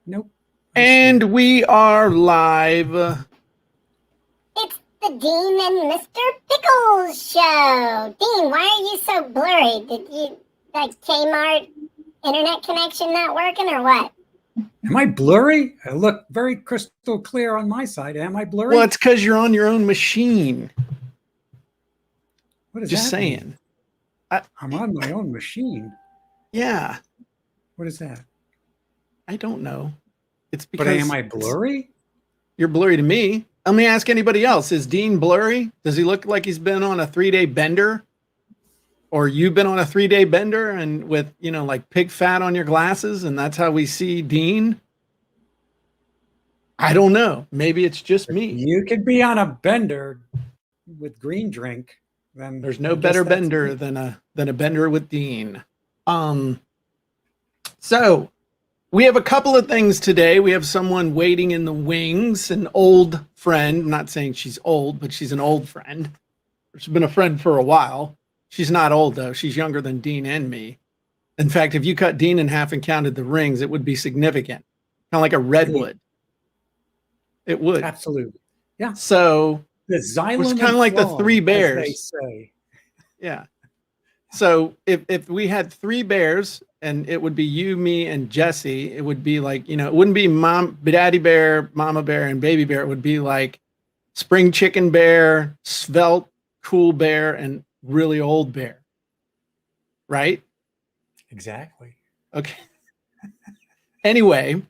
Nope. And we are live. It's the Dean and Mr. Pickles show. Dean, why are you so blurry? Did you, like, Kmart internet connection not working or what? Am I blurry? I look very crystal clear on my side. Am I blurry? Well, it's because you're on your own machine. What is Just that saying. mean? I'm on my own machine. Yeah. What is that? I don't know. It's because. But am I blurry? You're blurry to me. Let me ask anybody else. Is Dean blurry? Does he look like he's been on a 3-day bender? Or you've been on a 3-day bender and with, like pig fat on your glasses, and that's how we see Dean? I don't know. Maybe it's just me. You could be on a bender with green drink. Then there's no better bender than a bender with Dean. So we have a couple of things today. We have someone waiting in the wings, an old friend. I'm not saying she's old, but she's an old friend. She's been a friend for a while. She's not old, though. She's younger than Dean and me. In fact, if you cut Dean in half and counted the rings, it would be significant. Kind of like a redwood. It would. Absolutely. Yeah. So the xylem, it was kind of like the three bears. They say. Yeah. So if we had three bears, and it would be you, me, and Jessie, it would be like, it wouldn't be daddy bear, mama bear, and baby bear. It would be like spring chicken bear, svelte, cool bear, and really old bear. Right? Exactly. Okay. Anyway,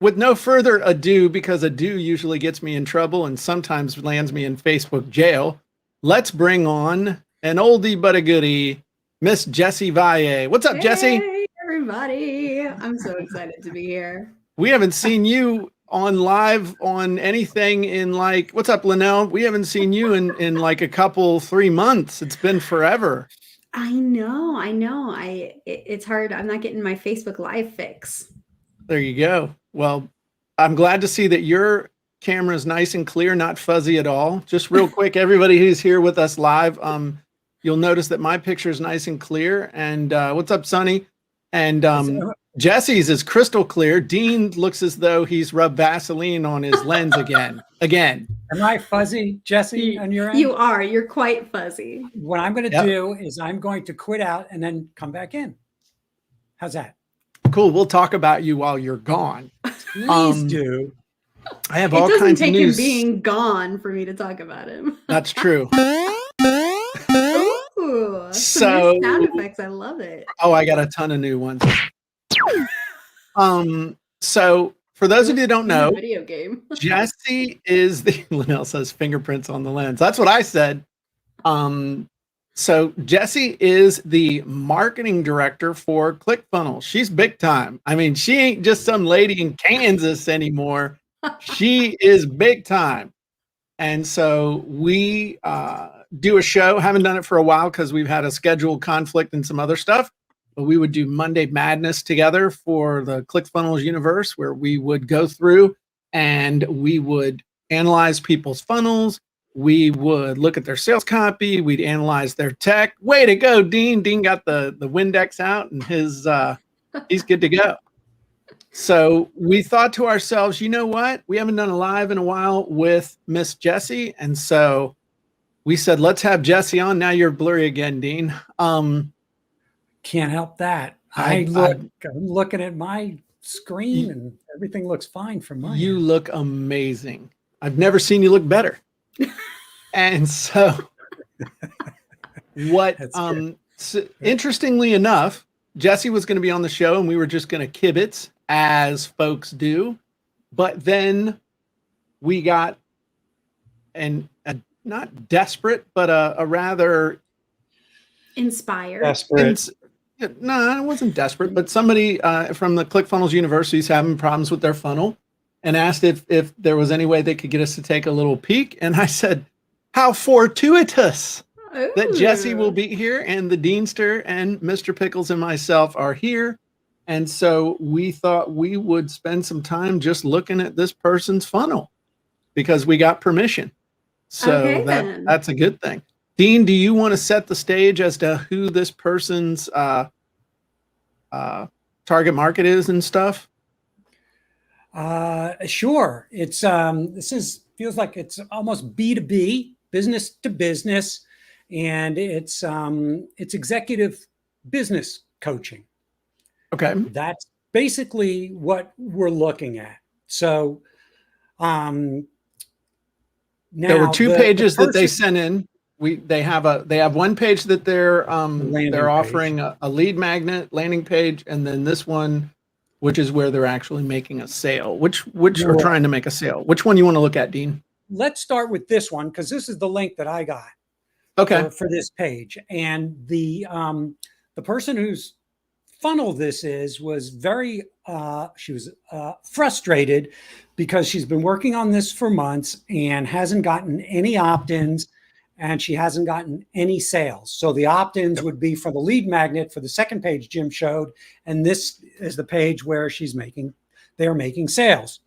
with no further ado, because ado usually gets me in trouble and sometimes lands me in Facebook jail, let's bring on an oldie but a goodie, Miss Jessie Valle. What's up, Jessie? Hey, everybody. I'm so excited to be here. We haven't seen you on live on anything in like, what's up, Linnell? We haven't seen you in like a couple, 3 months. It's been forever. I know. It's hard. I'm not getting my Facebook Live fix. There you go. Well, I'm glad to see that your camera is nice and clear, not fuzzy at all. Just real quick, everybody who's here with us live, you'll notice that my picture is nice and clear. And what's up, Sonny? And Jessie's is crystal clear. Dean looks as though he's rubbed Vaseline on his lens again. Am I fuzzy, Jessie, on your end? You are. You're quite fuzzy. What I'm going to do is I'm going to quit out and then come back in. How's that? Cool. We'll talk about you while you're gone. Please do. I have all kinds of news. It doesn't take him being gone for me to talk about him. That's true. Ooh, so new sound effects. I love it. Oh, I got a ton of new ones. So for those of you who don't know, video game. Jessie is the Linnell says fingerprints on the lens. That's what I said. So Jessie is the marketing director for ClickFunnels. She's big time. I mean, she ain't just some lady in Kansas anymore. She is big time. And so we do a show. Haven't done it for a while because we've had a schedule conflict and some other stuff. But we would do Monday Madness together for the ClickFunnels universe, where we would go through and we would analyze people's funnels. We would look at their sales copy. We'd analyze their tech. Way to go, Dean. Dean got the Windex out and his he's good to go. So we thought to ourselves, you know what? We haven't done a live in a while with Miss Jessie. And so we said, let's have Jessie on. Now you're blurry again, Dean. Can't help that. I'm looking at my screen and everything looks fine from mine. You look amazing. I've never seen you look better. And so interestingly enough, Jessie was going to be on the show and we were just going to kibitz as folks do. But then we got not desperate, but a rather inspired. Desperate. No, it wasn't desperate, but somebody from the ClickFunnels University is having problems with their funnel and asked if there was any way they could get us to take a little peek. And I said, how fortuitous that Jessie will be here and the Deanster and Mr. Pickles and myself are here. And so we thought we would spend some time just looking at this person's funnel because we got permission. So that's a good thing. Dean, do you want to set the stage as to who this person's target market is and stuff? Sure. It's feels like it's almost B2B, business to business, and it's executive business coaching. Okay. That's basically what we're looking at. So now there were two pages that they person, sent in. They have one page that they're offering a lead magnet landing page, and then this one, which is where they're actually making a sale. Which are trying to make a sale. Which one you want to look at, Dean? Let's start with this one because this is the link that I got. Okay. For this page, and the person whose funnel this was very she was frustrated because she's been working on this for months and hasn't gotten any opt-ins, and she hasn't gotten any sales. So the opt-ins would be for the lead magnet for the second page Jim showed, and this is the page where they're making sales.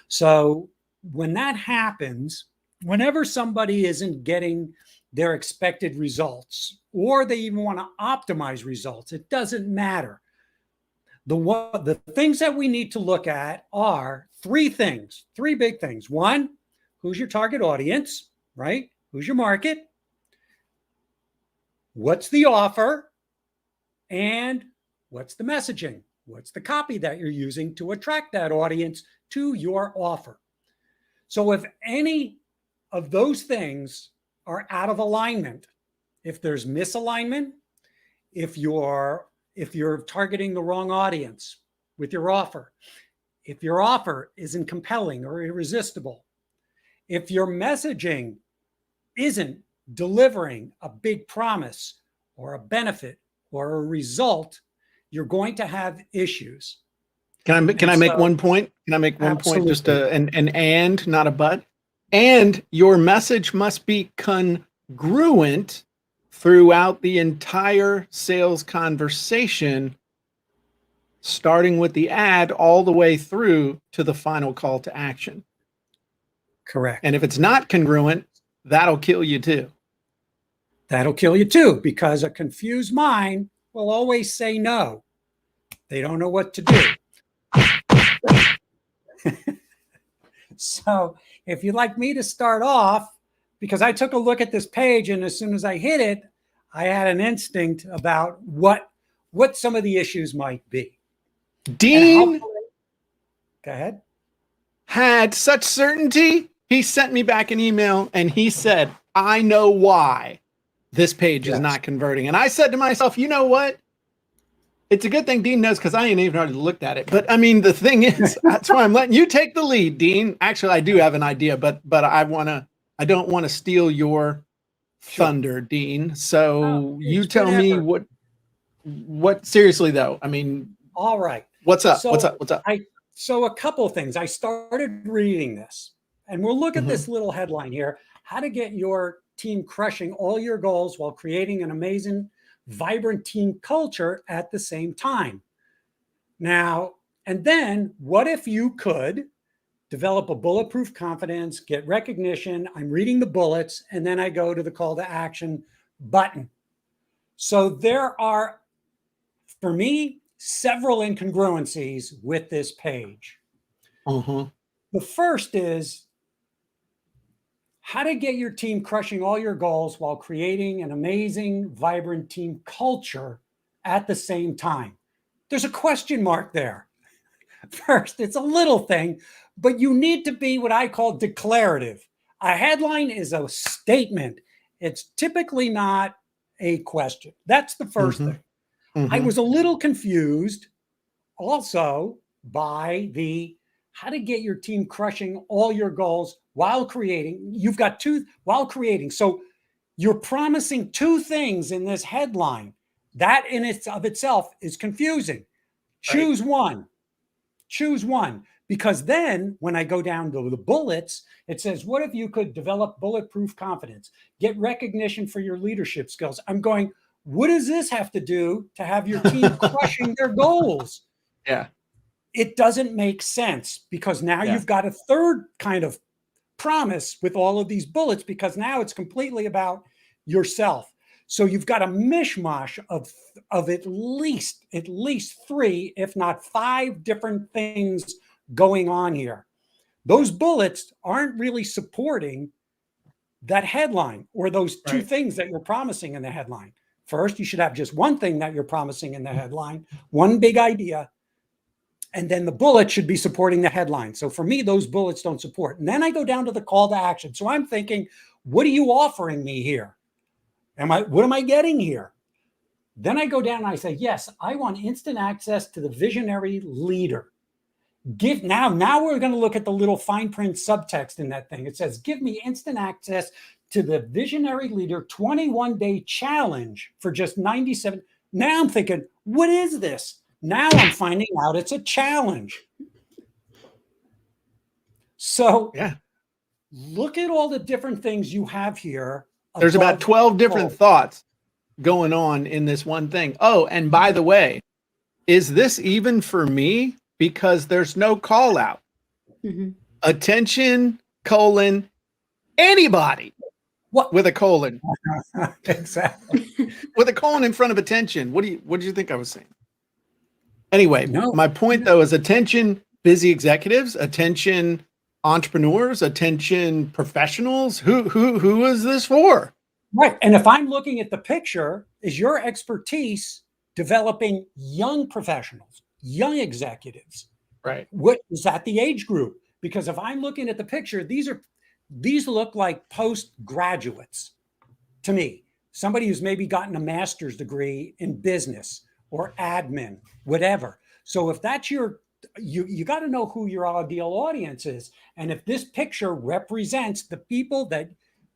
So when that happens, whenever somebody isn't getting their expected results, or they even want to optimize results, it doesn't matter. The things that we need to look at are three big things. One, who's your target audience, right? Who's your market? What's the offer? And what's the messaging? What's the copy that you're using to attract that audience to your offer? So if any of those things are out of alignment, if there's misalignment, if you're targeting the wrong audience with your offer, if your offer isn't compelling or irresistible, if your messaging isn't delivering a big promise or a benefit or a result, you're going to have issues. Can I make one point? Can I make one point? Just an and, not a but. And your message must be congruent throughout the entire sales conversation, starting with the ad all the way through to the final call to action. Correct. And if it's not congruent, that'll kill you too. That'll kill you too, because a confused mind will always say no. They don't know what to do. So if you'd like me to start off, because I took a look at this page, and as soon as I hit it, I had an instinct about what some of the issues might be. Dean, go ahead. Had such certainty. He sent me back an email and he said, I know why this page is not converting. And I said to myself, you know what? It's a good thing Dean knows, because I ain't even already looked at it. But I mean, the thing is, that's why I'm letting you take the lead, Dean. Actually, I do have an idea, but I don't want to steal your thunder, Dean. So you tell me what seriously though. I mean, all right. What's up? So what's up? So a couple of things. I started reading this, and we'll look at this little headline here: how to get your team crushing all your goals while creating an amazing, vibrant team culture at the same time. Now, and then what if you could develop a bulletproof confidence, get recognition? I'm reading the bullets, and then I go to the call to action button. So there are, for me, several incongruencies with this page. The first is how to get your team crushing all your goals while creating an amazing, vibrant team culture at the same time. There's a question mark there. First, it's a little thing, but you need to be what I call declarative. A headline is a statement. It's typically not a question. That's the first thing. I was a little confused also by the how to get your team crushing all your goals while creating. You've got while creating. So you're promising two things in this headline. That in itself is confusing. Choose one. Choose one. Because then when I go down to the bullets, it says, what if you could develop bulletproof confidence, get recognition for your leadership skills? I'm going, what does this have to do to have your team crushing their goals? Yeah. It doesn't make sense, because now you've got a third kind of promise with all of these bullets, because now it's completely about yourself. So you've got a mishmash of at least three, if not five different things going on here. Those bullets aren't really supporting that headline or those two things that you're promising in the headline. First, you should have just one thing that you're promising in the headline, one big idea, and then the bullet should be supporting the headline. So for me, those bullets don't support. And then I go down to the call to action. So I'm thinking, what are you offering me here? What am I getting here? Then I go down and I say, yes, I want instant access to the visionary leader. Now we're going to look at the little fine print subtext in that thing. It says, give me instant access to the visionary leader 21-day challenge for just 97. Now I'm thinking, what is this? Now I'm finding out it's a challenge. So look at all the different things you have here. There's about 12 different thoughts going on in this one thing. Oh, and by the way, is this even for me? Because there's no call out. Attention, colon, anybody. What with a colon? Exactly. With a colon in front of attention. What did you think I was saying? Anyway, my point though is attention busy executives, attention entrepreneurs, attention professionals. Who is this for? Right. And if I'm looking at the picture, is your expertise developing young professionals, young executives? Right. What is that the age group? Because if I'm looking at the picture, these look like postgraduates to me. Somebody who's maybe gotten a master's degree in business or admin, whatever. So if that's you got to know who your ideal audience is. And if this picture represents the people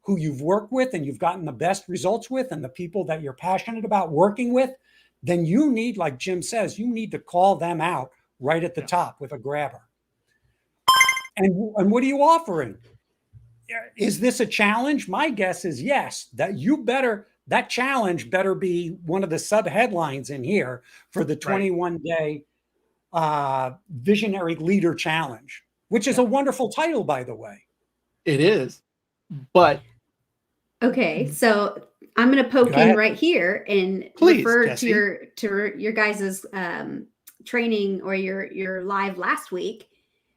who you've worked with and you've gotten the best results with and the people that you're passionate about working with, then you need, like Jim says, you need to call them out right at the top with a grabber. And what are you offering? Is this a challenge? My guess is yes, that challenge better be one of the sub headlines in here for the 21-day visionary leader challenge, which is a wonderful title, by the way. It is, but. Okay. So I'm going to poke in right here and refer Jessie. to your guys's training or your live last week,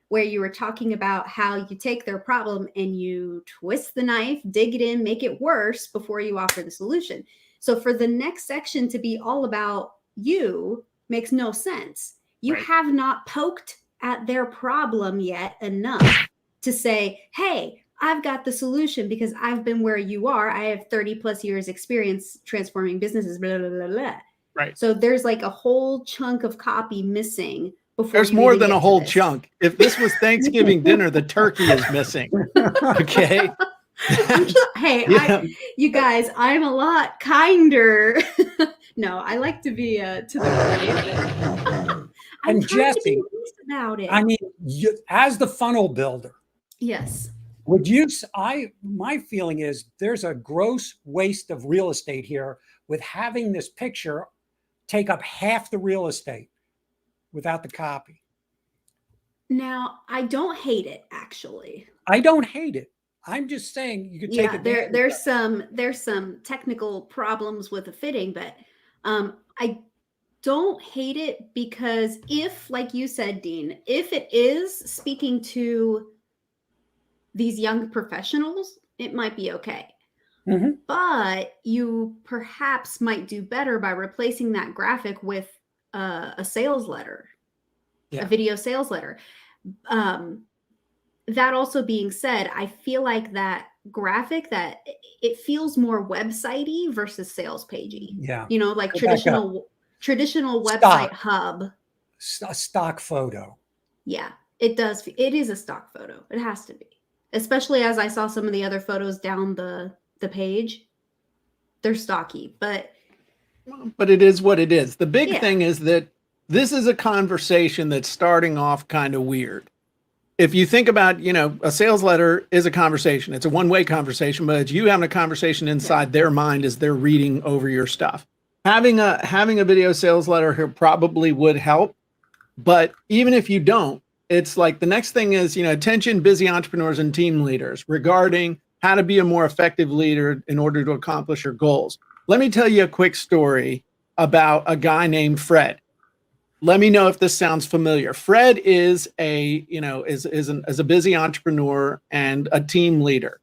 where you were talking about how you take their problem and you twist the knife, dig it in, make it worse before you offer the solution. So for the next section to be all about you makes no sense. You have not poked at their problem yet enough to say, hey, I've got the solution because I've been where you are. I have 30 plus years experience transforming businesses, blah, blah, blah, blah. Right. So there's like a whole chunk of copy missing before. There's more than a whole chunk. If this was Thanksgiving dinner, the turkey is missing. Okay. Hey, you guys, I'm a lot kinder. No, I like to be to the point. And Jessie, about it. I mean, as the funnel builder, yes. My feeling is there's a gross waste of real estate here with having this picture take up half the real estate without the copy. Now, I don't hate it, actually. I don't hate it. I'm just saying you could take it. There's some technical problems with the fitting, but I don't hate it because if, like you said, Dean, if it is speaking to these young professionals, it might be okay. Mm-hmm. But you perhaps might do better by replacing that graphic with a sales letter, a video sales letter. That also being said, I feel like that graphic, that it feels more website-y versus sales pagey. Yeah. You know, like traditional website hub. A stock photo. Yeah, it does. It is a stock photo. It has to be. Especially as I saw some of the other photos down the page. They're stocky, but it is what it is. The big thing is that this is a conversation that's starting off kind of weird. If you think about, a sales letter is a conversation. It's a one-way conversation, but it's you having a conversation inside their mind as they're reading over your stuff. Having a video sales letter here probably would help, but even if you don't, it's like the next thing is, attention busy entrepreneurs and team leaders regarding how to be a more effective leader in order to accomplish your goals. Let me tell you a quick story about a guy named Fred. let me know if this sounds familiar. Fred is is a busy entrepreneur and a team leader,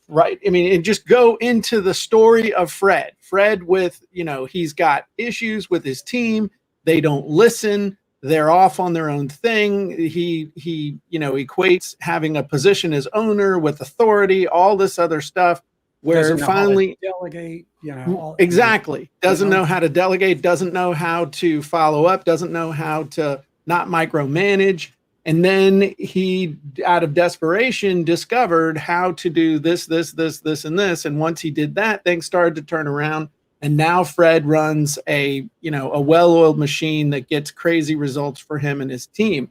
right? I mean, and just go into the story of Fred. Fred with, he's got issues with his team. They don't listen. They're off on their own thing. He equates having a position as owner with authority, all this other stuff, where Doesn't know how to finally delegate, exactly doesn't know how to delegate, doesn't know how to follow up, doesn't know how to not micromanage. And then he, out of desperation, discovered how to do this, and this. And once he did that, things started to turn around. And now Fred runs a well-oiled machine that gets crazy results for him and his team.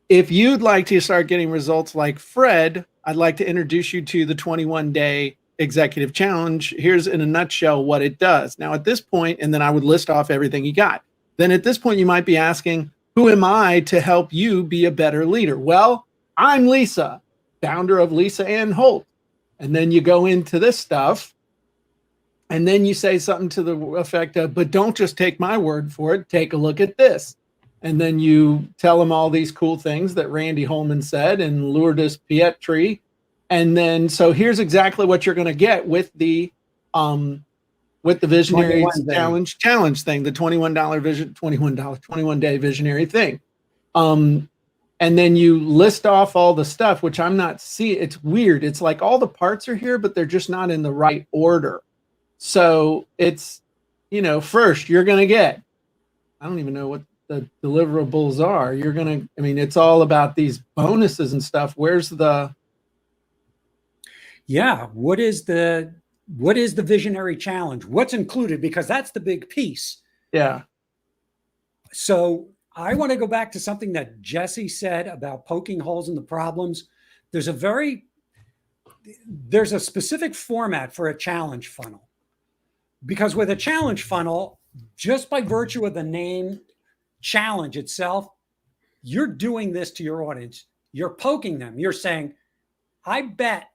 If you'd like to start getting results like Fred, I'd like to introduce you to the 21-day executive challenge. Here's in a nutshell what it does. Now at this point, and then I would list off everything you got. Then at this point, you might be asking, who am I to help you be a better leader? Well, I'm Lisa, founder of Lisa Ann Holt. And then you go into this stuff. And then you say something to the effect of, but don't just take my word for it. Take a look at this. And then you tell them all these cool things that Randy Holman said and Lourdes Pietri. And then, so here's exactly what you're going to get with the Visionary challenge thing, the $21 day visionary thing. And then you list off all the stuff, which I'm not seeing. It's weird. It's like all the parts are here, but they're just not in the right order. So it's, first you're going to get, I don't even know what the deliverables are. You're going to, it's all about these bonuses and stuff. Where's the, what is the visionary challenge? What's included? Because that's the big piece. Yeah. So I want to go back to something that Jessie said about poking holes in the problems. There's a specific format for a challenge funnel. Because with a challenge funnel, just by virtue of the name challenge itself, you're doing this to your audience. You're poking them. You're saying, I bet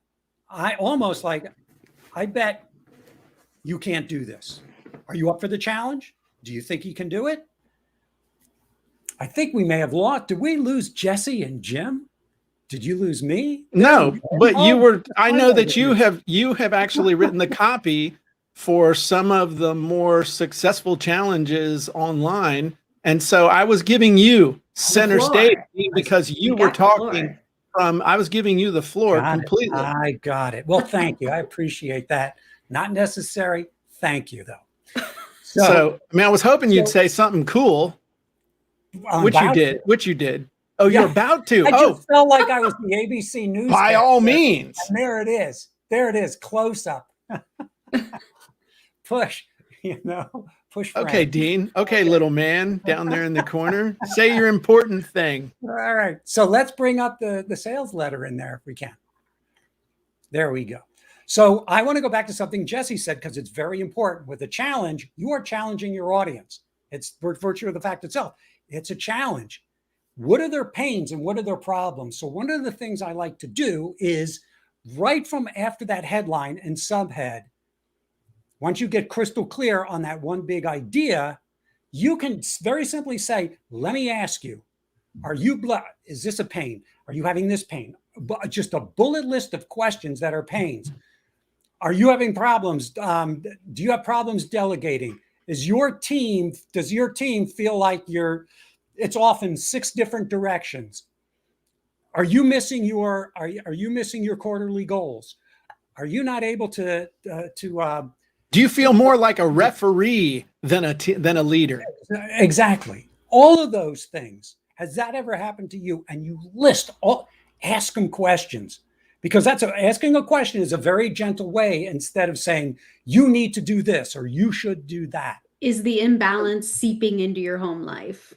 you can't do this. Are you up for the challenge? Do you think you can do it? I think we may have lost. Did we lose Jessie and Jim? Did you lose me? No, but I know that you have actually written the copy for some of the more successful challenges online. And so I was giving you center stage because you were talking I was giving you the floor completely. I got it. Well, thank you. I appreciate that. Not necessary. Thank you, though. So I was hoping you'd say something cool, which you did. Oh, you're about to. I just felt like I was the ABC News. By all means. And there it is. There it is. Close up. Push, push. Okay, Dean. Okay, little man down there in the corner. Say your important thing. All right. So let's bring up the sales letter in there if we can. There we go. So I want to go back to something Jessie said, because it's very important. With a challenge, you are challenging your audience. It's virtue of the fact itself. It's a challenge. What are their pains and what are their problems? So one of the things I like to do is right from after that headline and subhead, once you get crystal clear on that one big idea, you can very simply say, let me ask you, is this a pain? Are you having this pain? Just a bullet list of questions that are pains. Are you having problems? Do you have problems delegating? Does your team feel like it's off in 6 different directions? Are you missing your quarterly goals? Are you not able to do you feel more like a referee than a leader? Exactly. All of those things. Has that ever happened to you? And you ask them questions, because asking a question is a very gentle way, instead of saying you need to do this or you should do that. Is the imbalance seeping into your home life?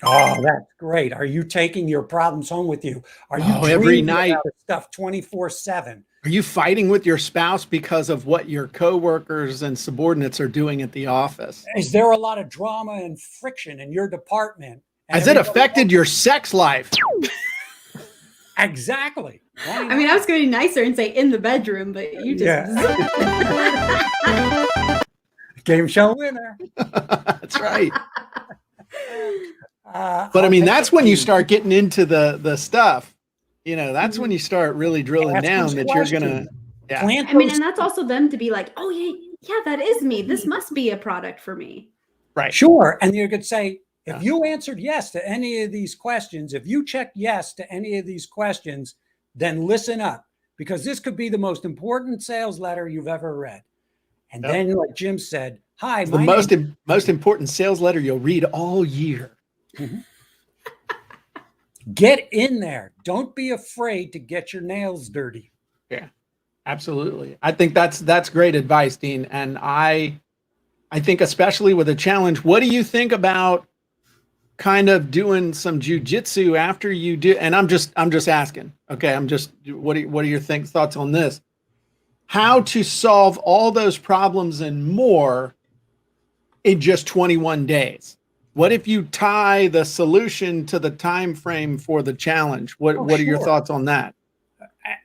Oh, that's great. Are you taking your problems home with you? Are you every night about stuff 24/7? Are you fighting with your spouse because of what your coworkers and subordinates are doing at the office? Is there a lot of drama and friction in your department? Has it affected your sex life? Exactly. I mean, I was going to be nicer and say in the bedroom, but you just... Game show winner. That's right. But I I'll mean, take that's the when you team. start getting into the stuff. You know, that's when you start really drilling Ask down those that you're gonna. questions. Yeah. Plant I mean, those and that's also them to be like, oh yeah, that is me. This must be a product for me. Right. Sure. And you could say, if Yeah. you answered yes to any of these questions, if you checked yes to any of these questions, then listen up, because this could be the most important sales letter you've ever read. And Yep. then, like Jim said, hi, It's the my most important sales letter you'll read all year. Mhm. Get in there. Don't be afraid to get your nails dirty. Yeah, absolutely. I think that's great advice, Dean. And I think especially with a challenge, what do you think about kind of doing some jujitsu after you do? And I'm just asking. Okay, what are your thoughts on this? How to solve all those problems and more in just 21 days? What if you tie the solution to the time frame for the challenge? What are your Sure. thoughts on that?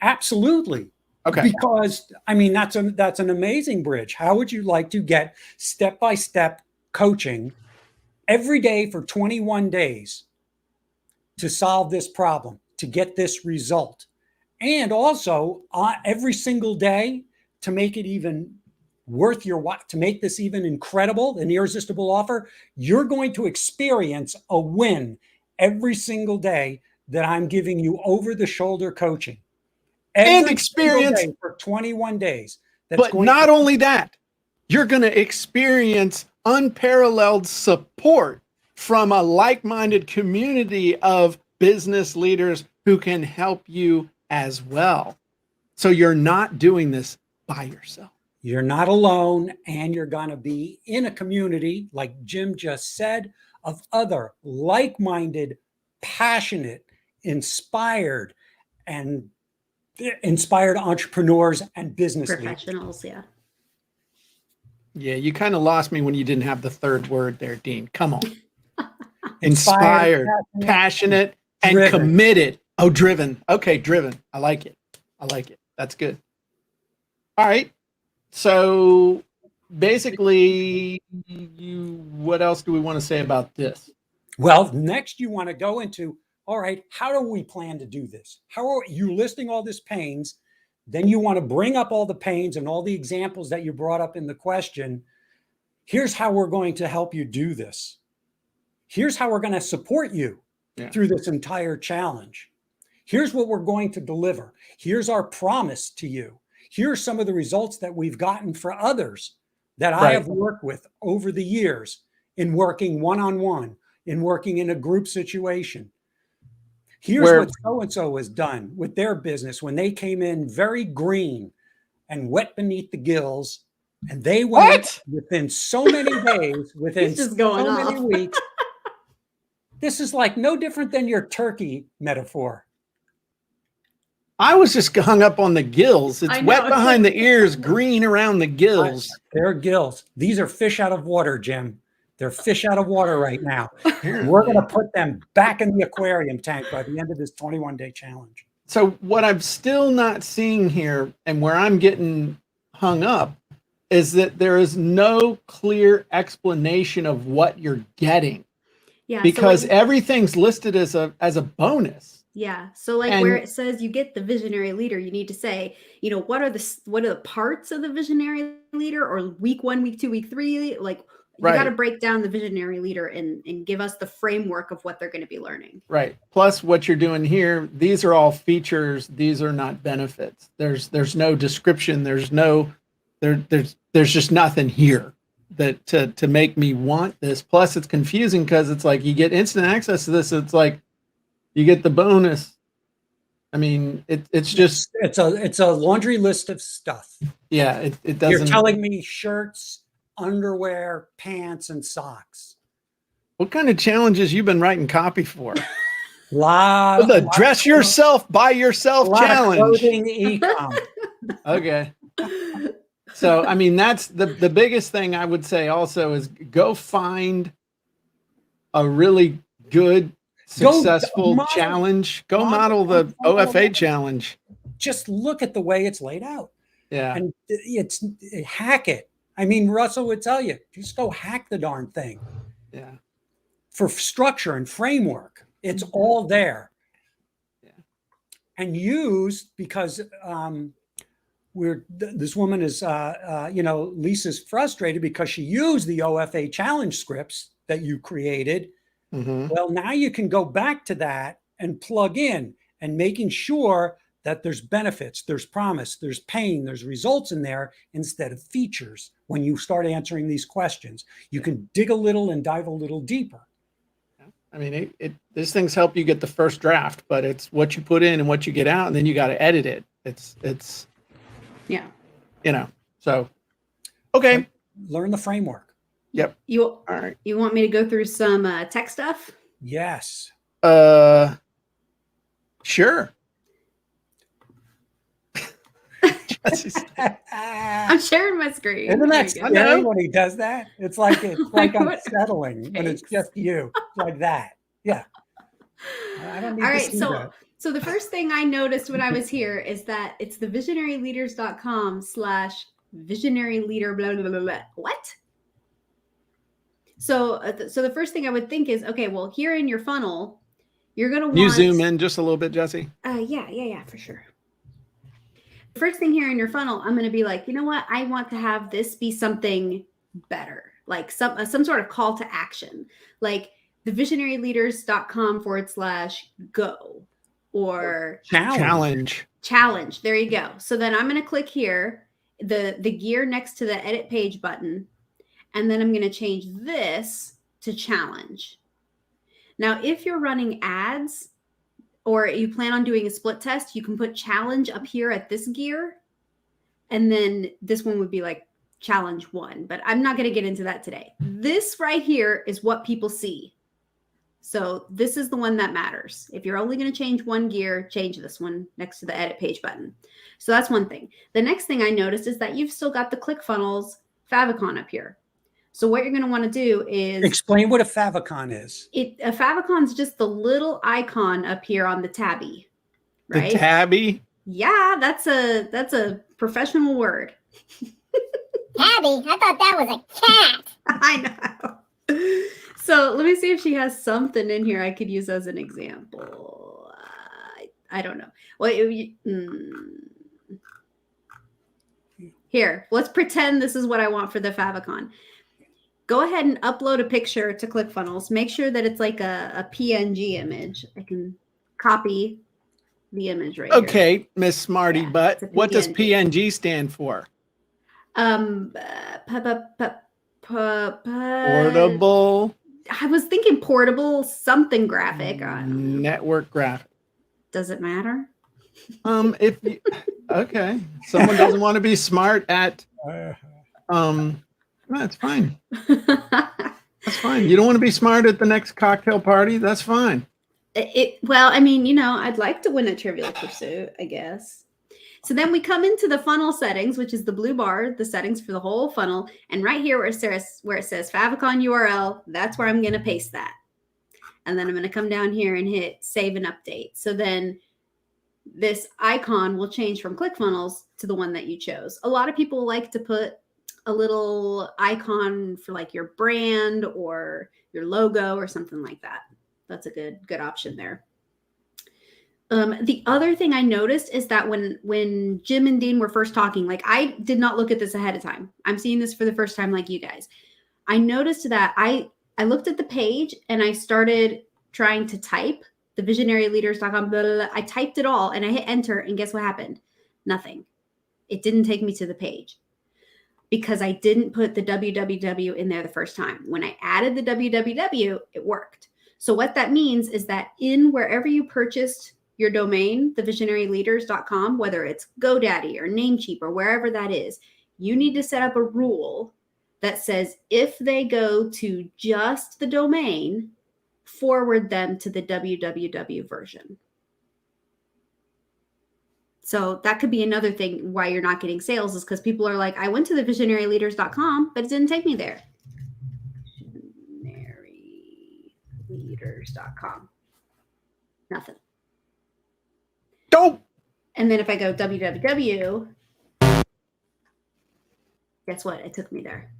Absolutely. Okay. Because I mean, that's an amazing bridge. How would you like to get step-by-step coaching every day for 21 days to solve this problem, to get this result? And also every single day to make it even worth your while, to make this even incredible, an irresistible offer, you're going to experience a win every single day that I'm giving you over the shoulder coaching. And experience for 21 days. But not only that, you're going to experience unparalleled support from a like-minded community of business leaders who can help you as well. So you're not doing this by yourself. You're not alone, and you're going to be in a community, like Jim just said, of other like-minded, passionate, inspired entrepreneurs and business Professionals, leaders. Yeah, you kind of lost me when you didn't have the third word there, Dean. Come on. Inspired, passionate, and driven. Committed. Oh, driven. Okay, driven. I like it. That's good. All right. So basically, what else do we want to say about this? Well, next you want to go into, all right, how do we plan to do this? How are you listing all these pains? Then you want to bring up all the pains and all the examples that you brought up in the question. Here's how we're going to help you do this. Here's how we're going to support you through this entire challenge. Here's what we're going to deliver. Here's our promise to you. Here's some of the results that we've gotten for others that I have worked with over the years in working one-on-one, in working in a group situation. Here's what so-and-so has done with their business when they came in very green and wet beneath the gills, and they went within so many days, within so many weeks. This is like no different than your turkey metaphor. I was just hung up on the gills. It's wet behind the ears, green around the gills. They're gills. These are fish out of water, Jim. They're fish out of water right now. We're going to put them back in the aquarium tank by the end of this 21-day challenge. So what I'm still not seeing here, and where I'm getting hung up, is that there is no clear explanation of what you're getting. Yeah, because everything's listed as a bonus. Yeah. So like where it says you get the visionary leader, you need to say, you know, what are the parts of the visionary leader, or week 1, week 2, week 3, like you got to break down the visionary leader and give us the framework of what they're going to be learning. Right. Plus what you're doing here, these are all features. These are not benefits. There's no description. There's just nothing here that to make me want this. Plus it's confusing because it's like you get instant access to this. It's like you get the bonus. I mean, it's just it's a laundry list of stuff. Yeah, it doesn't. You're telling me shirts, underwear, pants, and socks. What kind of challenges you been writing copy for? The dress yourself by yourself challenge. Clothing e-com. Okay. So, I mean, that's the biggest thing I would say also is go find a really good, successful challenge. Go model the OFA challenge. Just look at the way it's laid out. Yeah. And hack it. I mean, Russell would tell you, just go hack the darn thing. Yeah. for structure and framework. It's all there. Yeah. And used because this woman is, Lisa's frustrated because she used the OFA challenge scripts that you created. Mm-hmm. Well, now you can go back to that and plug in and making sure that there's benefits, there's promise, there's pain, there's results in there instead of features. When you start answering these questions, you can dig a little and dive a little deeper. I mean, these things help you get the first draft, but it's what you put in and what you get out, and then you got to edit it. It's Yeah. So okay. Learn the framework. Yep. All right. You want me to go through some tech stuff? Yes. Sure. I'm sharing my screen. Isn't that There you go. scary when he does that? It's like unsettling when it's just you. It's like that. Yeah. I don't need All to right, see that. so the first thing I noticed when I was here is that it's the visionaryleaders.com/visionary blah, blah, blah, blah. What? So the first thing I would think is, okay, well, here in your funnel, you're going to want... You zoom in just a little bit, Jessie? Yeah, for sure. The first thing here in your funnel, I'm going to be like, you know what? I want to have this be something better, like some sort of call to action, like the visionaryleaders.com/go or Challenge. There you go. So then I'm going to click here, the gear next to the edit page button, and then I'm going to change this to challenge. Now, if you're running ads or you plan on doing a split test, you can put challenge up here at this gear. And then this one would be like challenge 1, but I'm not going to get into that today. This right here is what people see. So this is the one that matters. If you're only going to change one gear, change this one next to the edit page button. So that's one thing. The next thing I noticed is that you've still got the ClickFunnels Favicon up here. So what you're going to want to do is... Explain what a Favicon is. A favicon is just the little icon up here on the tabby, right? The tabby? Yeah, that's a professional word. Tabby? I thought that was a cat. I know. So let me see if she has something in here I could use as an example. I don't know. Well, here, let's pretend this is what I want for the favicon. Go ahead and upload a picture to ClickFunnels. Make sure that it's like a PNG image. I can copy the image right here. Okay, Miss Smarty Butt. What does PNG stand for? Portable. I was thinking portable something graphic. Network graphic. Does it matter? If you, okay, someone doesn't want to be smart at that's fine. That's fine. You don't want to be smart at the next cocktail party. That's fine. Well, I mean, I'd like to win a Trivial Pursuit, I guess. So then we come into the funnel settings, which is the blue bar, the settings for the whole funnel. And right here where it says Favicon URL, that's where I'm going to paste that. And then I'm going to come down here and hit save and update. So then this icon will change from ClickFunnels to the one that you chose. A lot of people like to put a little icon for like your brand or your logo or something like that. That's a good option there. The other thing I noticed is that when Jim and Dean were first talking, like I did not look at this ahead of time. I'm seeing this for the first time like you guys. I noticed that I looked at the page and I started trying to type the visionaryleaders.com. Blah, blah, blah. I typed it all and I hit enter and guess what happened? Nothing. It didn't take me to the page because I didn't put the www in there the first time. When I added the www, it worked. So what that means is that in wherever you purchased your domain, thevisionaryleaders.com, whether it's GoDaddy or Namecheap or wherever that is, you need to set up a rule that says if they go to just the domain, forward them to the www version. So that could be another thing why you're not getting sales is because people are like, I went to thevisionaryleaders.com, but it didn't take me there. Visionaryleaders.com. Nothing. Dope. And then if I go www, guess what? It took me there.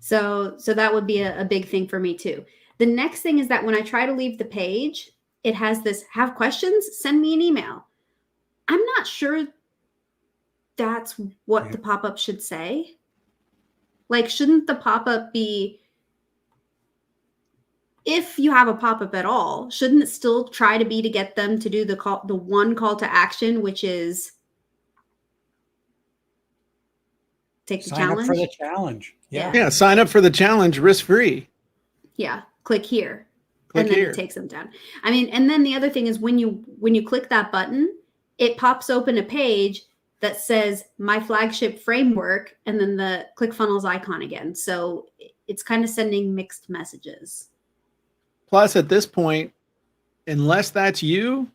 So that would be a big thing for me too. The next thing is that when I try to leave the page, it has this, have questions, send me an email. I'm not sure that's what the pop-up should say. Like, shouldn't the pop-up be, if you have a pop-up at all, shouldn't it still try to be to get them to do the one call to action, which is take the challenge? Sign up for the challenge. Yeah, sign up for the challenge risk-free. Yeah, click here. Click and then here. It takes them down. I mean, and then the other thing is when you click that button, it pops open a page that says my flagship framework and then the ClickFunnels icon again. So it's kind of sending mixed messages. Plus, at this point, unless that's you,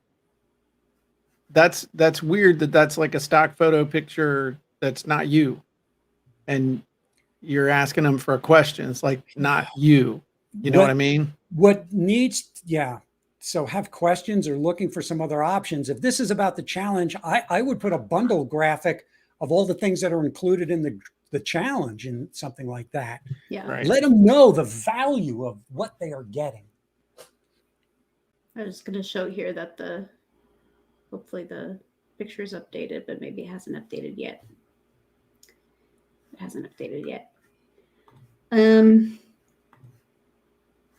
that's weird that that's like a stock photo picture that's not you. And you're asking them for a question. It's like not you. You know what I mean? What needs, so have questions or looking for some other options. If this is about the challenge, I would put a bundle graphic of all the things that are included in the challenge and something like that. Yeah. Right. Let them know the value of what they are getting. I'm just going to show here that hopefully the picture is updated, but maybe it hasn't updated yet. It hasn't updated yet. And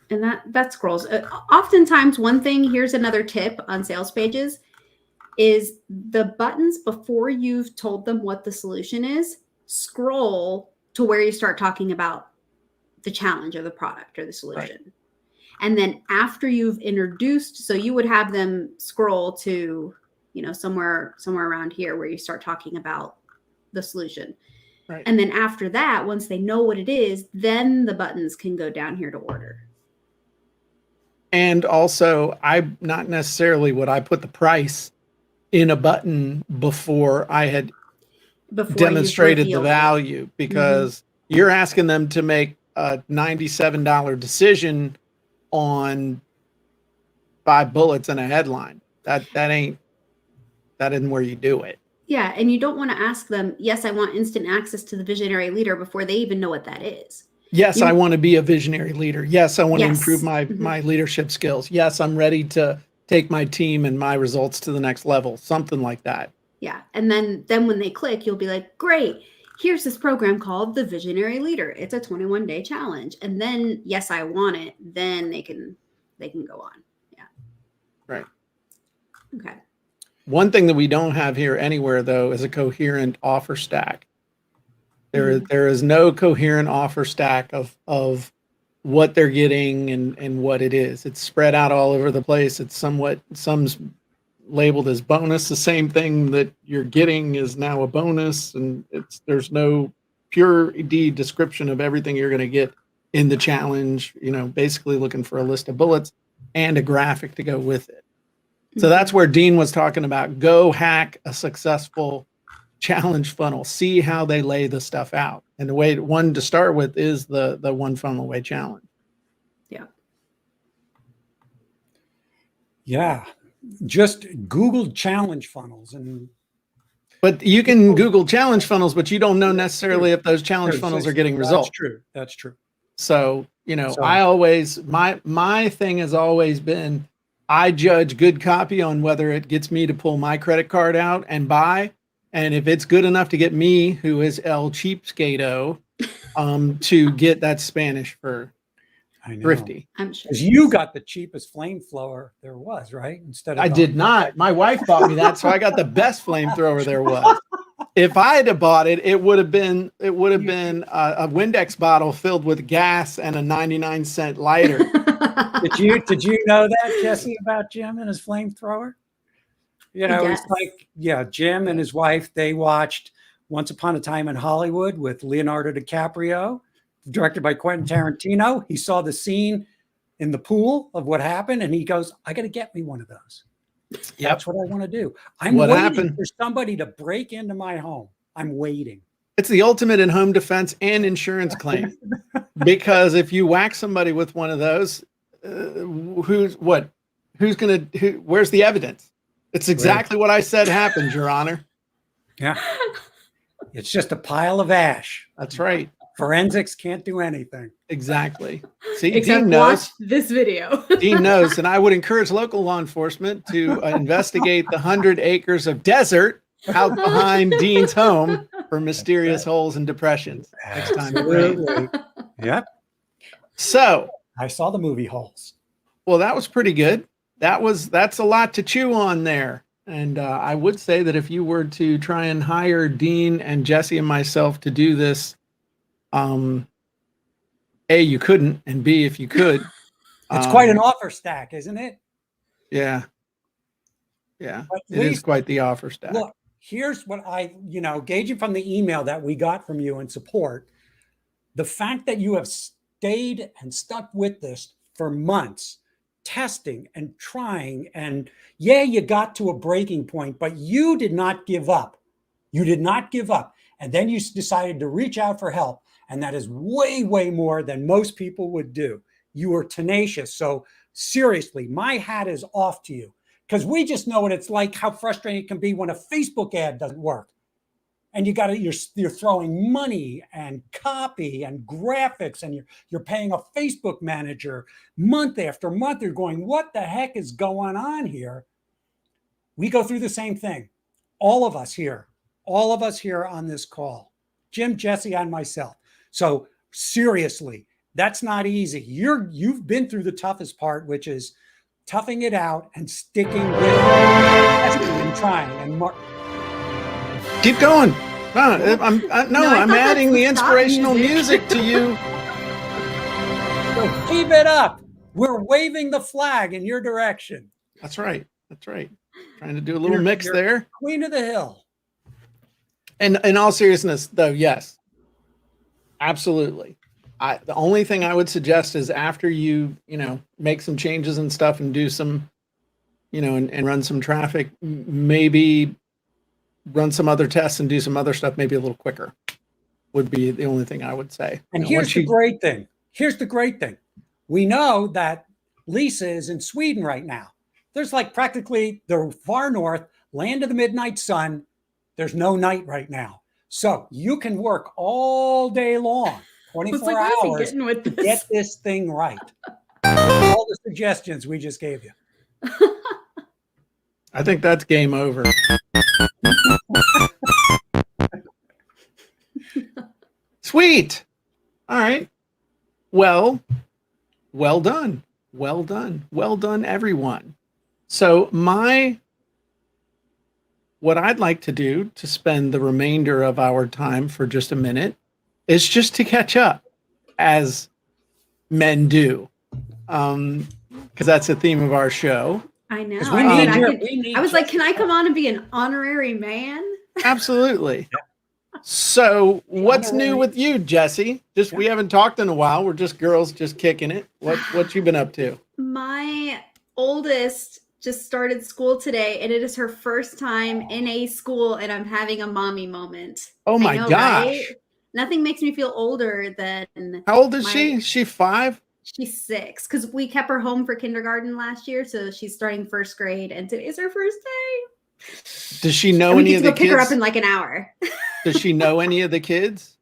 that scrolls. Oftentimes, one thing, here's another tip on sales pages, is the buttons before you've told them what the solution is, scroll to where you start talking about the challenge or the product or the solution. Right. And then after you've introduced, so you would have them scroll to, somewhere around here where you start talking about the solution. Right. And then after that, once they know what it is, then the buttons can go down here to order. And also, not necessarily would I put the price in a button before I had demonstrated the value, because you're asking them to make a $97 decision on 5 bullets and a headline. That isn't where you do it. Yeah, and you don't want to ask them, yes, I want instant access to the visionary leader before they even know what that is. Yes, I want to be a visionary leader. Yes, I want to improve my leadership skills. Yes, I'm ready to take my team and my results to the next level. Something like that. Yeah. And then when they click, you'll be like, great, here's this program called the Visionary Leader. It's a 21-day challenge. And then, yes, I want it. Then they can go on. Yeah. Right. Okay. One thing that we don't have here anywhere, though, is a coherent offer stack. There is no coherent offer stack of what they're getting and what it is. It's spread out all over the place. It's some's labeled as bonus. The same thing that you're getting is now a bonus, and there's no pure description of everything you're going to get in the challenge. Basically looking for a list of bullets and a graphic to go with it. So that's where Dean was talking about. Go hack a successful challenge funnel. See how they lay the stuff out. And the way one to start with is the one funnel away challenge. Yeah. Yeah. Just Google challenge funnels but you can Google challenge funnels, but you don't know necessarily if those challenge funnels are getting results. That's true. So, I always, my thing has always been, I judge good copy on whether it gets me to pull my credit card out and buy. And if it's good enough to get me, who is El Cheapskato, to get that Spanish for thrifty. I'm sure. Because you got the cheapest flamethrower there was, right? I did not. My wife bought me that, so I got the best flamethrower there was. If I had bought it, it would have been a Windex bottle filled with gas and a 99-cent lighter. Did you know that, Jessie, about Jim and his flamethrower? It's like, Jim and his wife, they watched Once Upon a Time in Hollywood with Leonardo DiCaprio, directed by Quentin Tarantino. He saw the scene in the pool of what happened, and he goes, I got to get me one of those. Yep. That's what I want to do. I'm waiting for somebody to break into my home. I'm waiting. It's the ultimate in home defense and insurance claim. Because if you whack somebody with one of those, where's the evidence? It's exactly what I said happened, Your Honor. Yeah. It's just a pile of ash. That's right. Forensics can't do anything. Exactly. See, Except Dean knows. watch this video. Dean knows, and I would encourage local law enforcement to investigate the 100 acres of desert out behind Dean's home for mysterious holes and depressions next time it rains. Absolutely. Yep. So, I saw the movie Holes. well, that was pretty good. That's a lot to chew on there. And I would say that if you were to try and hire Dean and Jessie and myself to do this, A, you couldn't, and B, if you could. It's quite an offer stack, isn't it? Yeah. Yeah. But It is quite the offer stack. Look, here's what gauging from the email that we got from you in support, the fact that you have stayed and stuck with this for months, testing and trying, and you got to a breaking point, but you did not give up. You did not give up. And then you decided to reach out for help. And that is way, way more than most people would do. You were tenacious. So seriously, my hat is off to you, because we just know what it's like, how frustrating it can be when a Facebook ad doesn't work. And you're throwing money and copy and graphics, and you're paying a Facebook manager month after month. You're going, what the heck is going on here? We go through the same thing. All of us here on this call, Jim, Jessie, and myself. So seriously, that's not easy. You've been through the toughest part, which is toughing it out and sticking with it, testing and trying and Keep going. I'm adding the inspirational music to you. So keep it up. We're waving the flag in your direction. That's right. That's right. Trying to do a little mix there. Queen of the Hill. And in all seriousness, though, yes, absolutely. The only thing I would suggest is after you make some changes and stuff and do some, and run some traffic, maybe run some other tests and do some other stuff, maybe a little quicker would be the only thing I would say. And here's the great thing. Here's the great thing. We know that Lisa is in Sweden right now. There's like practically the far north, land of the midnight sun. There's no night right now. So you can work all day long, 24 hours to get this thing right. All the suggestions we just gave you. I think that's game over. Sweet. All right. Well done. Well done, everyone. So what I'd like to do to spend the remainder of our time for just a minute is just to catch up, as men do, because that's the theme of our show. I know. I was like, can I come on and be an honorary man? Absolutely. So what's new with you, Jessie? We haven't talked in a while. We're just girls just kicking it. What you been up to? My oldest just started school today, and it is her first time in a school, and I'm having a mommy moment. Oh my gosh. Right? Nothing makes me feel older than... How old is she? Is she 5? She's 6, because we kept her home for kindergarten last year, so she's starting first grade, and today's her first day. Does she know any of the kids? We get to go pick her up in like an hour. Does she know any of the kids?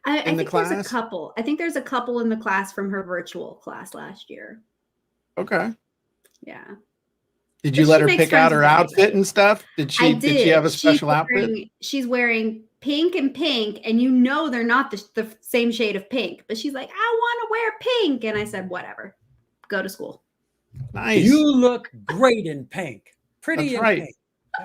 I think there's a couple. I think there's a couple in the class from her virtual class last year. Okay. Yeah. Did you let her pick out her outfit and stuff? Did she have a special outfit? She's wearing pink, and they're not the same shade of pink, but she's like, I want to wear pink. And I said, whatever, go to school. Nice. You look great in pink. Pretty. That's right. Pink.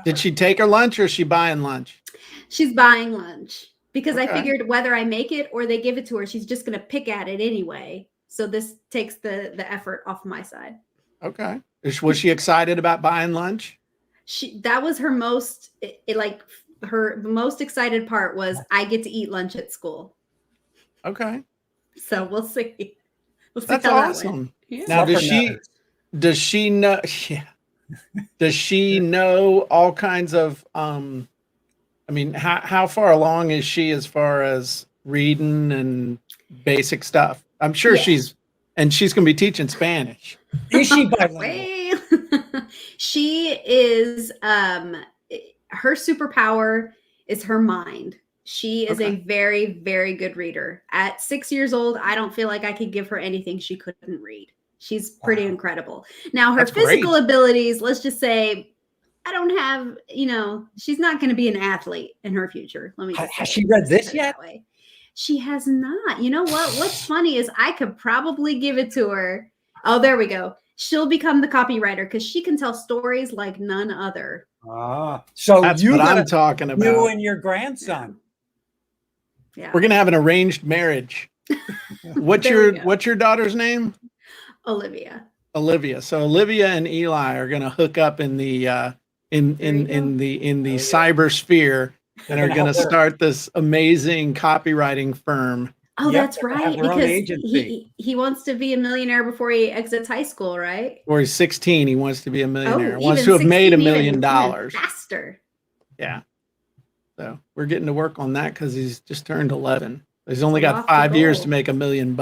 Did she take her lunch, or is she buying lunch? She's buying lunch because I figured whether I make it or they give it to her, she's just going to pick at it anyway. So this takes the effort off my side. Okay. Was she excited about buying lunch? That was her most, her most excited part was I get to eat lunch at school. Okay. So we'll see. That's awesome. Yeah. Now, does she know? Yeah. Does she know all kinds of, how far along is she as far as reading and basic stuff? I'm sure she's going to be teaching Spanish. Is she bilingual? She is, her superpower is her mind. She is a very, very good reader. At 6 years old, I don't feel like I could give her anything she couldn't read. She's pretty incredible. Now, her physical abilities, let's just say, I don't have, she's not going to be an athlete in her future. Let me just Has she read this yet? That way. She has not. You know what? What's funny is I could probably give it to her. Oh, there we go. She'll become the copywriter because she can tell stories like none other. So that's what I'm talking about. You and your grandson. Yeah. We're gonna have an arranged marriage. What's your daughter's name? Olivia. Olivia. So Olivia and Eli are gonna hook up in the cyber sphere and are gonna start this amazing copywriting firm. Oh, that's right. Because he wants to be a millionaire before he exits high school, right? Or he's 16, he wants to be a millionaire. Wants to have made $1 million. Faster. Yeah. So we're getting to work on that because he's just turned 11. He's only got 5 years to make $1 million.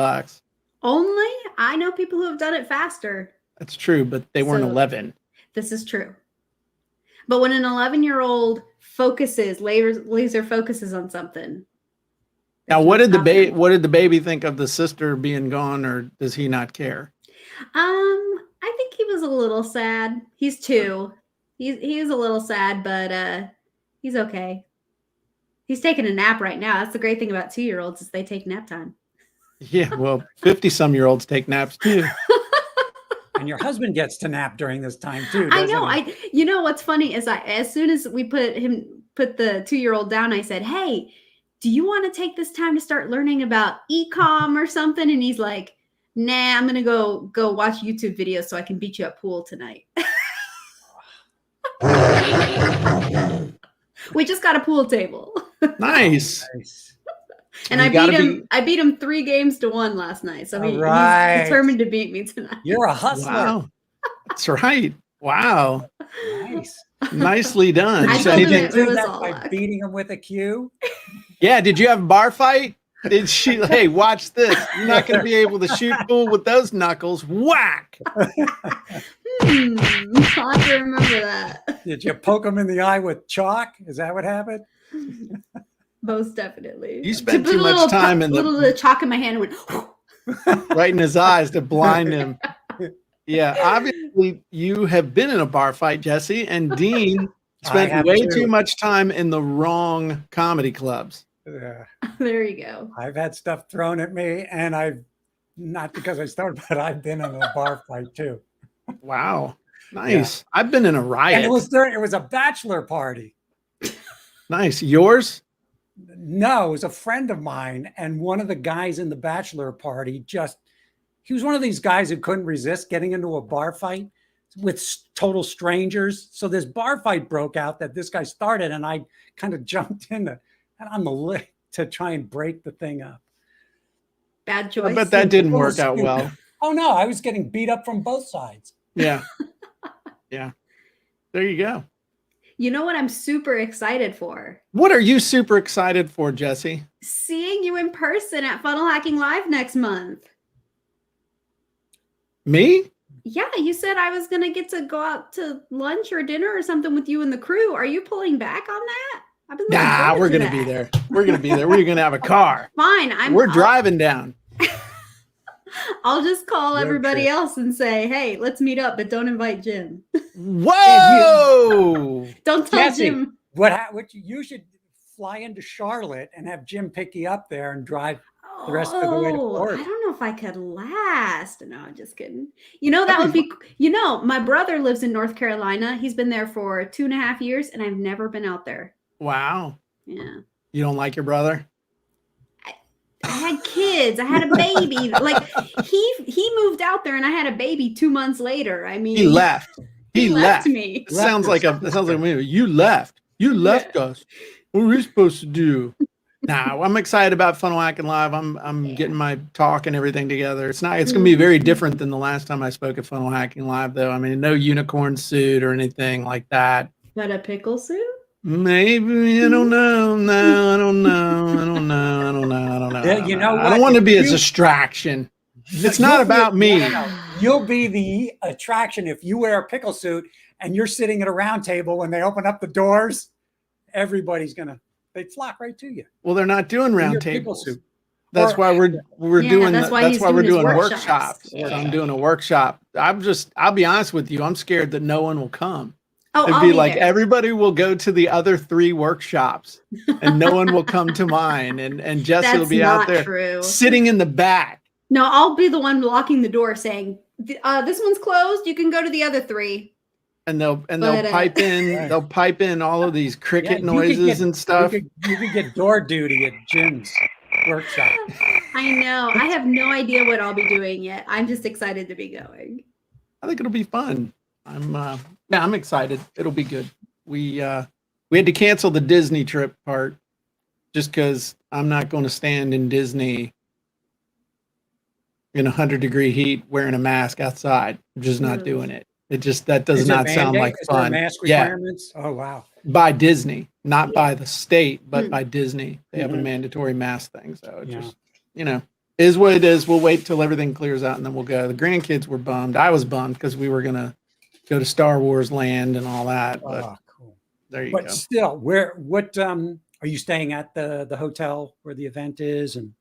Only? I know people who have done it faster. That's true, but they weren't 11. This is true. But when an 11-year-old laser focuses on something. Now, what did the baby think of the sister being gone, or does he not care? I think he was a little sad. He's 2. He was a little sad, but he's okay. He's taking a nap right now. That's the great thing about 2-year-olds is they take nap time. Yeah, well, 50-some-year-olds take naps too. And your husband gets to nap during this time too. I know. You know what's funny is as soon as we put the 2-year-old down, I said, "Hey, do you want to take this time to start learning about e-com or something?" And he's like, "Nah, I'm gonna go watch YouTube videos so I can beat you at pool tonight." We just got a pool table. Nice. And I beat him 3 games to 1 last night. So he's determined to beat me tonight. You're a hustler. Wow. That's right. Wow. Nice. Nicely done. I told him it was all by luck. beating him with a cue. Yeah. Did you have a bar fight? Did she? Hey, watch this. You're not going to be able to shoot pool with those knuckles. Whack. I'll have to remember that. Did you poke him in the eye with chalk? Is that what happened? Most definitely. You spent too much time in the chalk in my hand and went right in his eyes to blind him. Yeah, obviously you have been in a bar fight, Jessie, and Dean spent way too much time in the wrong comedy clubs. There you go. I've had stuff thrown at me, and I've not because I started, but I've been in a bar fight too. Wow, nice. Yeah. I've been in a riot. And it was a bachelor party. Nice. Yours? No, it was a friend of mine, and one of the guys in the bachelor party he was one of these guys who couldn't resist getting into a bar fight with total strangers. So this bar fight broke out that this guy started, and I kind of jumped in on the lick to try and break the thing up. Bad choice. I bet that didn't work out well. Oh no, I was getting beat up from both sides. Yeah. Yeah. There you go. You know what I'm super excited for? What are you super excited for, Jessie? Seeing you in person at Funnel Hacking Live next month. Me? Yeah, you said I was going to get to go out to lunch or dinner or something with you and the crew. Are you pulling back on that? We're going to be there. We're going to be there. We're going to have a car. Fine. We're driving down. I'll just call everybody else and say, "Hey, let's meet up, but don't invite Jim." Whoa! Don't tell Jessie, Jim. You should fly into Charlotte and have Jim pick you up there and drive the rest of the way to Florida. I don't know if I could last. No, I'm just kidding. That would be. My brother lives in North Carolina. He's been there for 2.5 years, and I've never been out there. Wow. Yeah. You don't like your brother? I had kids. I had a baby. Like he moved out there, and I had a baby 2 months later. I mean, he left. He left me. It sounds like a movie. You left. You left us. What were we supposed to do? Nah, I'm excited about Funnel Hacking Live. I'm getting my talk and everything together. It's going to be very different than the last time I spoke at Funnel Hacking Live, though. I mean, no unicorn suit or anything like that. But a pickle suit? Maybe. I don't know. No, I don't know. I don't know. You know what? I don't want to be a distraction. It's not about me. You'll be the attraction if you wear a pickle suit and you're sitting at a round table when they open up the doors. Everybody's going to They'd flock right to you. Well, they're not doing In round your people tables. suit. That's Or- why we're Yeah, doing that's why that's he's why we're doing his doing workshops. workshops. Yeah. So I'm doing a workshop. I'll be honest with you. I'm scared that no one will come. Oh, It'd I'll be be like there. everybody will go to the other 3 workshops and no one will come to mine. And Jessie will That's be out not there true. sitting in the back. No, I'll be the one locking the door saying, this one's closed. You can go to the other 3. And they'll But, pipe in Right. they'll pipe in all of these cricket Yeah, you could noises get- and stuff. You could get door duty at Jim's workshop. I know. I have no idea what I'll be doing yet. I'm just excited to be going. I think it'll be fun. I'm excited. It'll be good. We had to cancel the Disney trip part just because I'm not going to stand in Disney in 100-degree heat wearing a mask outside. I'm just not doing it. That does Is it not sound mandate? like Is there fun. mask Yeah, requirements? Oh wow. by Disney, not by the state, but Mm. by Disney. They have a Mhm. mandatory mask thing. So it Yeah. just, is what it is. We'll wait till everything clears out and then we'll go. The grandkids were bummed. I was bummed because we were going to go to Star Wars Land and all that. But Oh, cool. there you But go. still, what are you staying at the hotel where the event is? And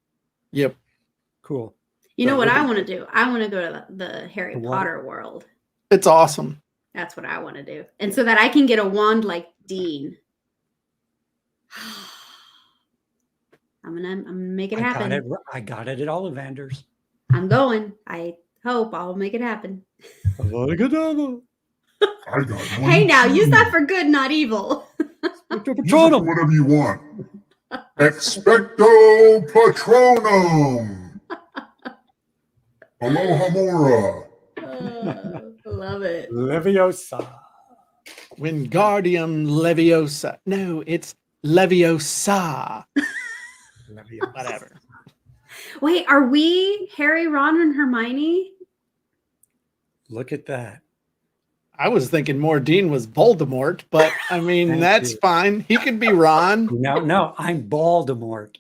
Yep. cool. You know So what we'll I be- want to do? I want to go to the Harry The what? Potter world. It's awesome. That's what I want to do. And so that I can get a wand like Dean. I'm gonna make it happen. I got it at Ollivanders. I'm going. I hope I'll make it happen. I got Hey, now use that for good, not evil. Use it for whatever you want. Expecto Patronum. Alohomora. Love it. Leviosa. Wingardium Leviosa. No, it's Leviosa. Leviosa. Whatever. Wait, are we Harry, Ron, and Hermione? Look at that. I was thinking more Dean was Voldemort, but I mean, Thank that's you. fine. He could be Ron. No, I'm Voldemort.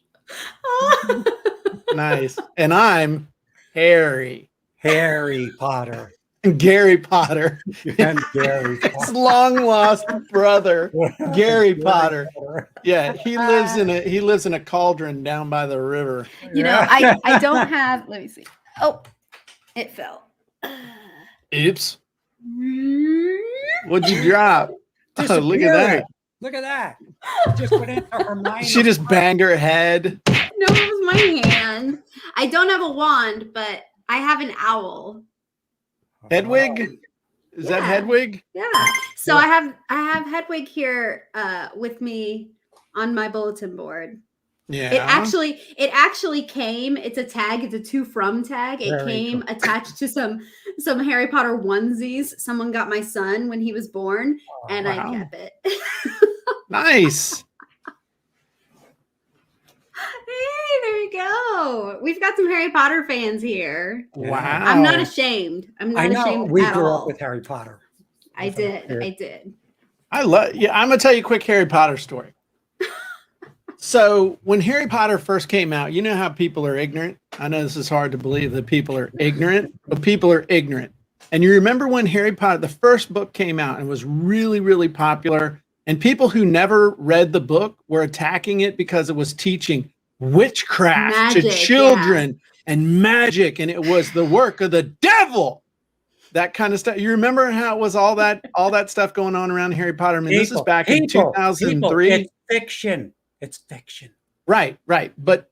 Nice. And I'm Harry. Harry Potter. And Gary Potter. And Gary His Potter. long lost brother. Gary Potter. Potter. Yeah, he lives in a cauldron down by the river. You know, I don't have. Let me see. Oh, it fell. Oops. What'd you drop? Oh, look at that. Look at that. Just went into Hermione. She just banged her head. No, it was my hand. I don't have a wand, but I have an owl. Hedwig? Is that Yeah. Hedwig? Yeah. So I have Hedwig here with me on my bulletin board. Yeah. It actually came. It's a tag. It's a to from tag. It Very came attached to some Harry Potter onesies. Someone got my son when he was born, and wow. I kept it. Nice. Hey, there you go. We've got some Harry Potter fans here. Yeah. Wow. I'm not ashamed. I'm not I know. ashamed We at grew all. up with Harry Potter. I did. I did. I'm gonna tell you a quick Harry Potter story. So when Harry Potter first came out, you know how people are ignorant? I know this is hard to believe that people are ignorant, but people are ignorant. And you remember when Harry Potter, the first book came out and was really, really popular, and people who never read the book were attacking it because it was teaching witchcraft Magic, to children and magic, and it was the work of the devil. That kind of stuff. You remember how it was all that stuff going on around Harry Potter? I mean, this is back in 2003. It's fiction. It's fiction. Right. But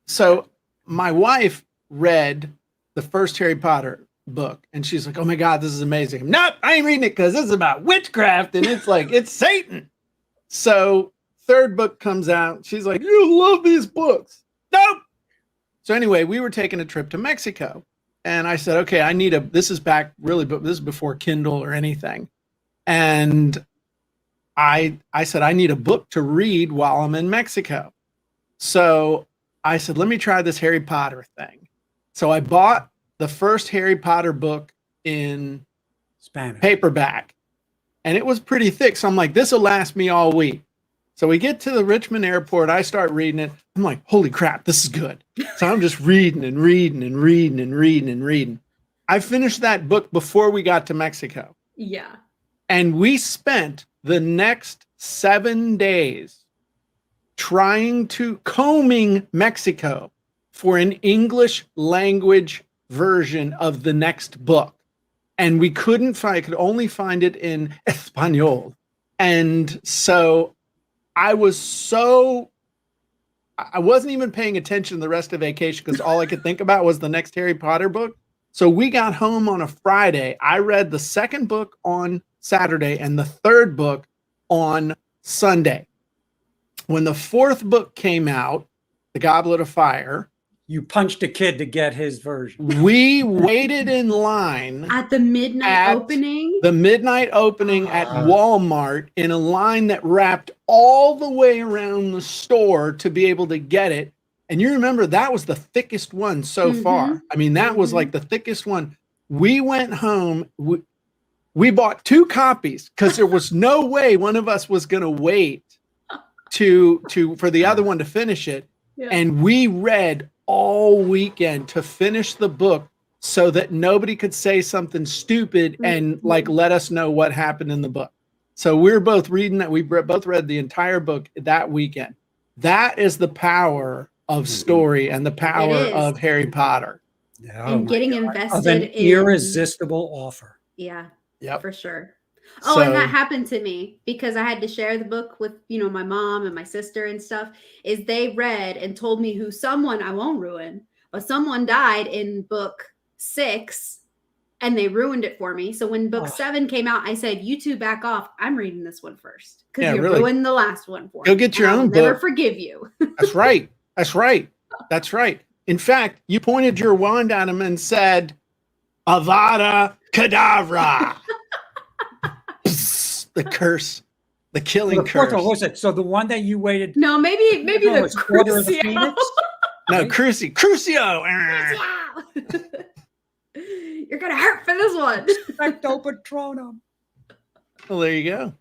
so my wife read the first Harry Potter book and she's like, oh my God, this is amazing. Nope, I ain't reading it because this is about witchcraft and it's like, it's Satan. So third book comes out. She's like, you love these books. Nope. So anyway, we were taking a trip to Mexico and I said, okay, this is back really, but this is before Kindle or anything. And I said, I need a book to read while I'm in Mexico. So I said, let me try this Harry Potter thing. So I bought the first Harry Potter book in Spanish. paperback and it was pretty thick. So I'm like, this will last me all week. So we get to the Richmond airport. I start reading it. I'm like, holy crap, this is good. So I'm just reading. I finished that book before we got to Mexico. Yeah. And we spent the next 7 days combing Mexico for an English language version of the next book. And we couldn't find, could only find it in Espanol. And so I wasn't even paying attention the rest of vacation because all I could think about was the next Harry Potter book. So we got home on a Friday. I read the second book on Saturday and the third book on Sunday. When the fourth book came out, The Goblet of Fire, You punched a kid to get his version. we waited in line At the midnight opening? the midnight opening at Walmart in a line that wrapped all the way around the store to be able to get it. And you remember that was the thickest one so far. I mean, that was like the thickest one. We went home. We bought 2 copies because there was no way one of us was going to wait for the other one to finish it. Yeah. And we read all weekend to finish the book so that nobody could say something stupid and like let us know what happened in the book. So we're both reading that. We both read the entire book that weekend. That is the power of story and the power of Harry Potter. And getting invested of an in irresistible offer. Yeah. Yep. For sure. Oh, and that happened to me because I had to share the book with, my mom and my sister and stuff, is they read and told me who someone, I won't ruin, but someone died in book 6 and they ruined it for me. So when book 7 came out, I said, you two back off. I'm reading this one first because you ruined the last one for me. Go get your own book. Never forgive you. That's right. That's right. That's right. In fact, you pointed your wand at him and said, Avada Kedavra. The curse, the killing curse. What was it? So the one that you waited. No, maybe the Order of the Crucio. Phoenix? No, Crucio. You're gonna hurt for this one. Expecto Patronum. Well, there you go.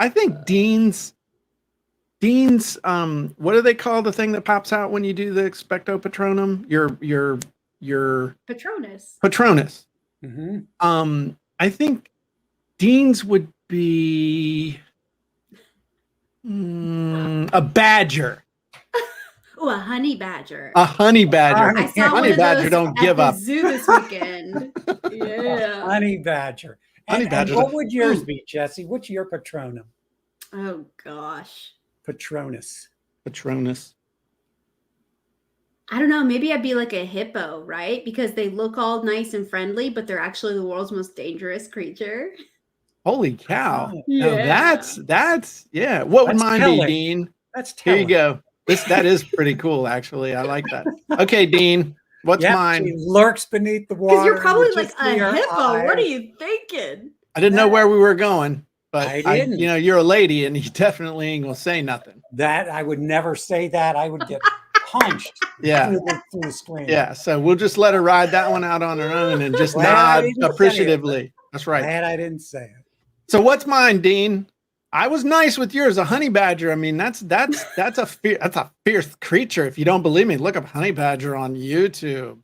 I think Dean's what do they call the thing that pops out when you do the Expecto Patronum? Your Patronus. Mm-hmm. I think Dean's would be a badger. Oh, a honey badger. A honey badger. I saw honey one of badger those don't at give the up. zoo this weekend. Yeah. Honey badger. Honey badger. And what would yours be, Jessie? What's your patronum? Oh gosh. Patronus. I don't know. Maybe I'd be like a hippo, right? Because they look all nice and friendly, but they're actually the world's most dangerous creature. Holy cow. Yeah. Now that's yeah. What would mine telling. be, Dean? That's Here telling. you go. That is pretty cool, actually. I like that. Okay, Dean, what's mine? She lurks beneath the water. Because you're probably with like just a your hippo. eyes. What are you thinking? I didn't know where we were going, but I didn't. you're a lady and you definitely ain't gonna say nothing. That I would never say that. I would get punched Yeah. through the screen. Yeah. So we'll just let her ride that one out on her own and just Glad I nod didn't say it. appreciatively. That's right. Glad I didn't say it. So what's mine, Dean? I was nice with yours, a honey badger. I mean, that's a fierce creature. If you don't believe me, look up honey badger on YouTube.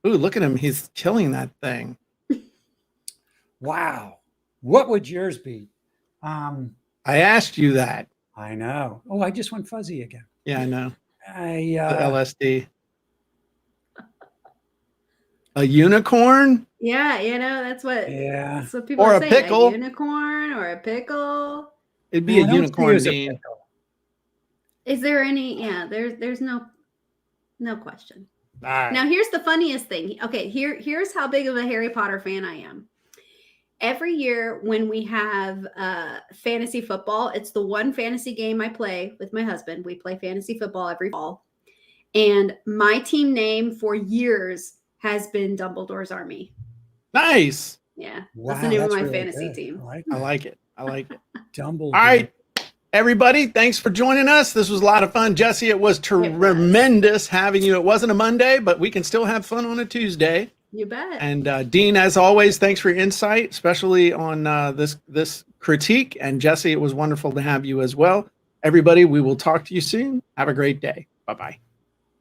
Ooh, look at him. He's killing that thing. Wow. What would yours be? I asked you that. I know. Oh, I just went fuzzy again. Yeah, I know. The The LSD. A unicorn? Yeah, that's what people Or are a saying. pickle. A unicorn or a pickle. It'd be I a don't see unicorn, you as a Dean. pickle. Is there any? Yeah, there's no question. All right. Now here's the funniest thing. Okay, here's how big of a Harry Potter fan I am. Every year when we have fantasy football, it's the one fantasy game I play with my husband. We play fantasy football every fall. And my team name for years has been Dumbledore's Army. Nice. Yeah. Wow, that's the name of that's my really fantasy good. team. I like it. Dumbledore. All right, everybody, thanks for joining us. This was a lot of fun. Jessie, it was tremendous having you. It wasn't a Monday, but we can still have fun on a Tuesday. You bet. And Dean, as always, thanks for your insight, especially on this critique. And Jessie, it was wonderful to have you as well. Everybody, we will talk to you soon. Have a great day. Bye-bye.